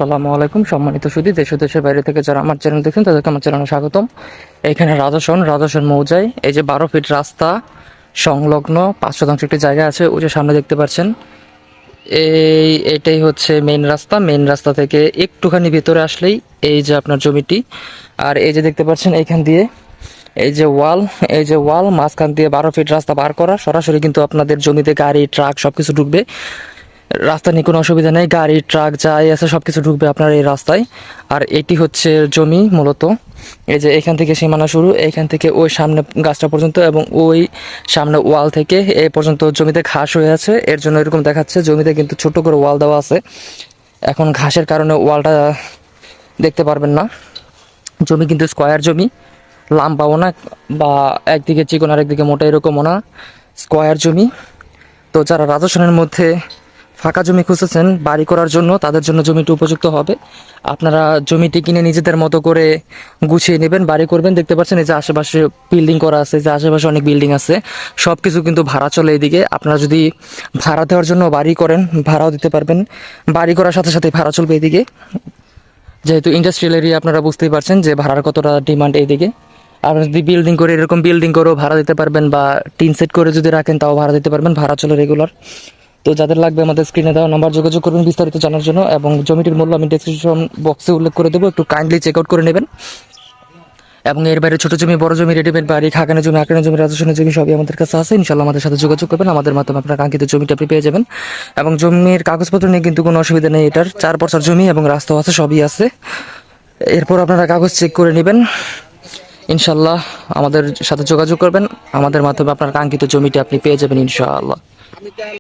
আসসালামু আলাইকুম সম্মানিত সুধী, দেশ ও দেশের বাইরে থেকে যারা আমার চ্যানেল দেখছেন তাদেরকে আমার চ্যানেলে স্বাগতম। এখানে রাজস্বন মৌজায় এই যে 12 ফিট রাস্তা সংলগ্ন 5 শতাংশ একটি জায়গা আছে, ওই যে সামনে দেখতে পাচ্ছেন। এটাই হচ্ছে মেইন রাস্তা থেকে একটুখানি ভিতরে আসলেই এই যে আপনার জমিটি। আর এই যে দেখতে পাচ্ছেন এইখান দিয়ে এই যে ওয়াল মাঝখান দিয়ে 12 ফিট রাস্তা বার করা, সরাসরি কিন্তু আপনাদের জমিতে গাড়ি ট্রাক সবকিছু ঢুকবে। রাস্তা নিয়ে কোনো অসুবিধা নেই, গাড়ি ট্রাক যাই আছে সব কিছু ঢুকবে আপনার এই রাস্তায়। আর এটি হচ্ছে জমি মূলত, এই যে এখান থেকে সীমানা শুরু, এখান থেকে ওই সামনে গাছটা পর্যন্ত এবং ওই সামনে ওয়াল থেকে এ পর্যন্ত জমিতে ঘাস হয়ে আছে, এর জন্য এরকম দেখাচ্ছে। জমিতে কিন্তু ছোট করে ওয়াল দেওয়া আছে, এখন ঘাসের কারণে ওয়ালটা দেখতে পারবেন না। জমি কিন্তু স্কোয়ার জমি, লাম্বাও না বা একদিকে চিকন আর একদিকে মোটা এরকমও না, স্কোয়ার জমি। তো যারা রাজস্থানের মধ্যে ফাঁকা জমি খুঁজেছেন বাড়ি করার জন্য, তাদের জন্য জমিটি উপযুক্ত হবে। আপনারা জমিটি কিনে নিজেদের মতো করে গুছিয়ে নেবেন, বাড়ি করবেন। দেখতে পাচ্ছেন এই যে আশেপাশে বিল্ডিং করা আছে, যে আশেপাশে অনেক বিল্ডিং আছে, সব কিছু কিন্তু ভাড়া চলে এদিকে। আপনারা যদি ভাড়া দেওয়ার জন্য বাড়ি করেন, ভাড়াও দিতে পারবেন। বাড়ি করার সাথে সাথে ভাড়া চলবে এদিকে, যেহেতু ইন্ডাস্ট্রিয়াল এরিয়া আপনারা বুঝতেই পারছেন যে ভাড়ার কতটা ডিমান্ড এইদিকে। আর যদি বিল্ডিং করে এরকম বিল্ডিং করেও ভাড়া দিতে পারবেন, বা টিন সেট করে যদি রাখেন তাও ভাড়া দিতে পারবেন, ভাড়া চলে রেগুলার। তো যাদের লাগবে আমাদের স্ক্রিনে দেওয়া নাম্বার যোগাযোগ করবেন বিস্তারিত জানার জন্য, এবং জমিটির মূল্য আমি ডেসক্রিপশন বক্সে উল্লেখ করে দেবো, একটু কাইন্ডলি চেক আউট করে নেবেন। এবং এর বাইরে ছোট জমি, বড় জমি, রেডিমেড বাড়ি, খাগানের জমি, আঁকানের জমি, রাজস্থানের জমি সবই আমাদের কাছে আছে। ইনশাল্লাহ আমাদের সাথে যোগাযোগ করবেন, আমাদের মাধ্যমে আপনার কাঙ্ক্ষিত জমিটা আপনি পেয়ে যাবেন। এবং জমির কাগজপত্র নিয়ে কিন্তু কোনো অসুবিধা নেই, এটার 4 বছর জমি এবং রাস্তাও আছে, সবই আছে। এরপর আপনারা কাগজ চেক করে নেবেন, ইনশাল্লাহ আমাদের সাথে যোগাযোগ করবেন, আমাদের মাধ্যমে আপনার কাঙ্ক্ষিত জমিটা আপনি পেয়ে যাবেন ইনশাআল্লাহ।